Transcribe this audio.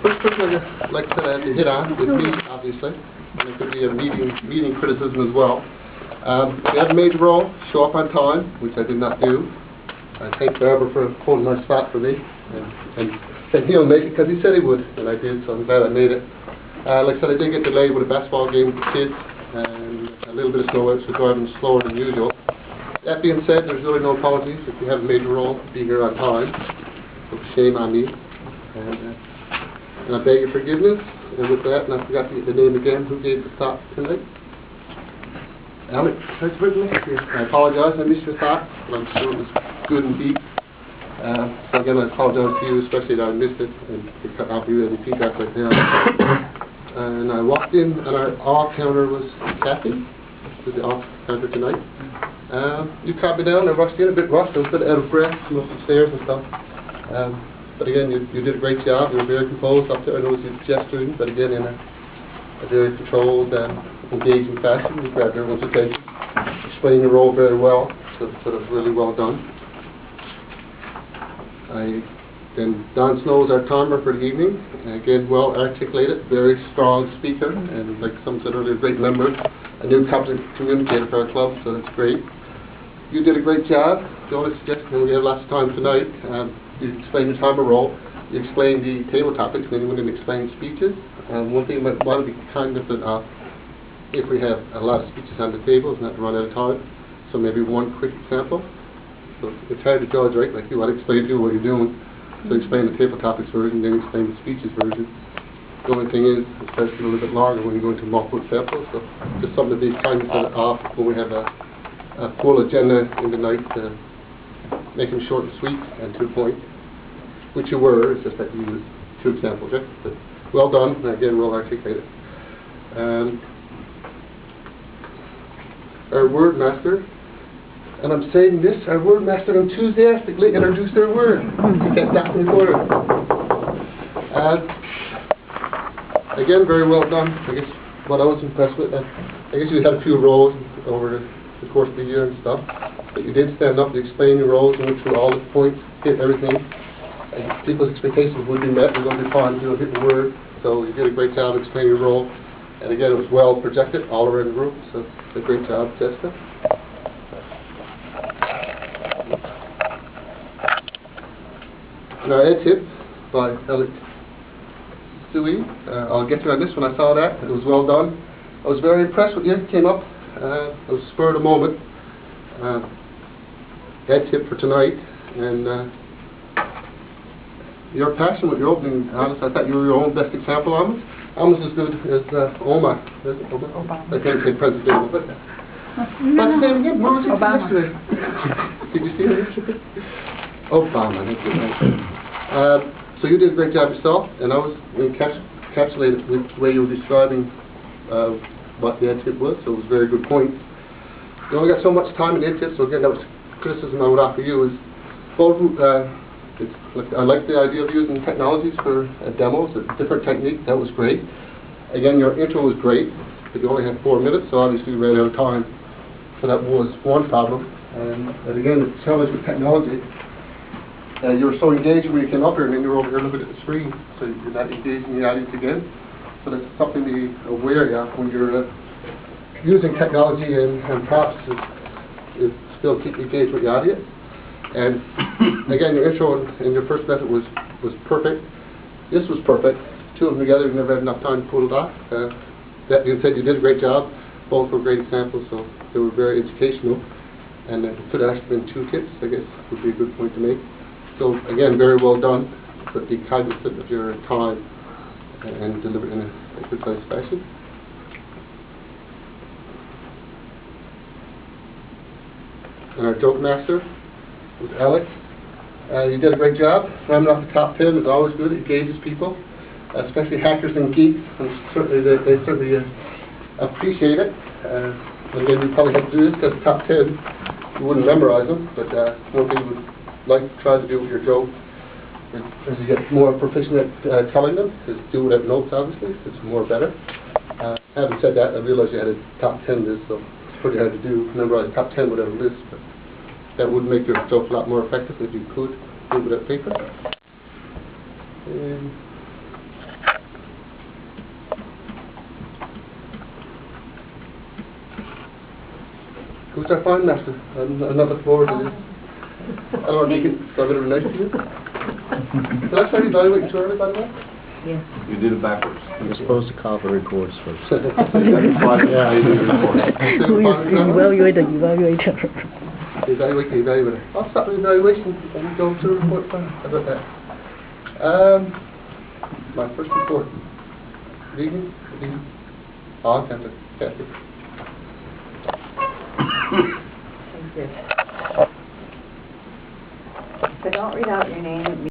first person I like to hit on is me, obviously. And it could be a meeting criticism as well. If you have a major role, show up on time, which I did not do. I thank Barbara for holding my spot for me, and he'll make it because he said he would, and I did, so I'm glad I made it. Like I said, I did get delayed with a basketball game with the kids, and a little bit of snow out, so driving slower than usual. That being said, there's really no apologies. If you have a major role, be here on time. So shame on me. And I beg your forgiveness. And with that, and I forgot to get the name again, who gave the thought tonight? Alex, that's written next year. I apologize, I missed your thought, but I'm sure it was good and deep. So again, I apologize to you, especially that I missed it, and I'll be ready to repeat that right now. And I walked in, and our off counter was Kathy, who's the off counter tonight. You caught me down, I rushed in a bit rushed, I was a bit out of breath, from upstairs and stuff. But again, you did a great job, you were very composed up there. I know you were gesturing, but again, in a very controlled and engaging fashion, you grabbed everyone's attention, explained your role very well, so it was really well done. Then Don Snow is our timer for the evening. Again, well articulated, very strong speaker, and like someone said earlier, great member, a new competent communicator for our club, so that's great. You did a great job. The only suggestion, we have lots of time tonight, you explained the timer role, you explained the table topics, when you went and explained speeches. One thing I might want to be cognizant of, if we have a lot of speeches on the table, is not to run out of time, so maybe one quick example. So it's hard to judge, right? Like you want to explain to you what you're doing. So explain the table topics version, then explain the speeches version. The only thing is, it starts to get a little bit longer when you go into multiple examples. So just something to be cognizant of when we have a full agenda in the night, make them short and sweet and to the point. Which you were, it's just that you used 2 examples, right? But well done, and again, well articulated. Our word master. And I'm saying this, our word master enthusiastically introduced their word. Get that recorded. Again, very well done. I guess what I was impressed with, I guess you had a few roles over the course of the year and stuff, but you did stand up, you explained your roles, and went through all the points, hit everything. And people's expectations would be met, you're going to be fine, you'll hit the word. So you did a great job explaining your role. And again, it was well projected all around the room, so a great job, Jessica. And our ed tip by Alex Suey. I'll get you on this one. I saw that. It was well done. I was very impressed with you. It came up. It was spur of the moment. Ed tip for tonight. And your passion with your opening, Alice, I thought you were your own best example almost. Almost as good as Obama. I can't say President, but that's the name again. What was it yesterday? Did you see it yesterday? Obama. So you did a great job yourself, and I was encapsulated with the way you were describing what the ed tip was, so it was a very good point. You only got so much time in the ed tip, so again, that was criticism I would offer you is both. I like the idea of using technologies for demos, a different technique. That was great. Again, your intro was great, but you only had 4 minutes, so obviously you ran out of time. So that was one problem. And again, the challenge with technology. You were so engaged when you came up here, and then you were over here looking at the screen, so you're not engaging the audience again. So that's something to be aware of when you're using technology and props is still keep engaged with the audience. And again, your intro and your first method was perfect. This was perfect. 2 of them together, you never had enough time to pull it off. That being said, you did a great job. Both were great examples, so they were very educational. And it could have actually been 2 tips, I guess, would be a good point to make. So again, very well done, but be cognizant of your time and deliver it in a precise fashion. And our joke master was Alex. You did a great job. Rounding off the top 10 is always good. It engages people, especially hackers and geeks, and certainly they certainly appreciate it. Again, you probably have to do this because the top 10, you wouldn't memorize them, but one thing you would like to try to do with your joke as you get more proficient at telling them is do whatever notes, obviously. It's more better. Having said that, I realized you had a top 10 list, so it's pretty hard to do, memorize top 10 whatever list, but that would make your joke a lot more effective if you could do it with that paper. And Who's our fine master? I'm not looking forward to this. I don't want to make it so I'm going to be nice to you. Did I start evaluating too early, by the way? Yes. You did it backwards. You're supposed to call the reports first. So you got to slide it Yeah. into the report. Who is the evaluator? The evaluator. I'll start the evaluation and go to the report first. How about that? My first report. Good evening. Good evening. Oh, Captain. Captain. So don't read out your name.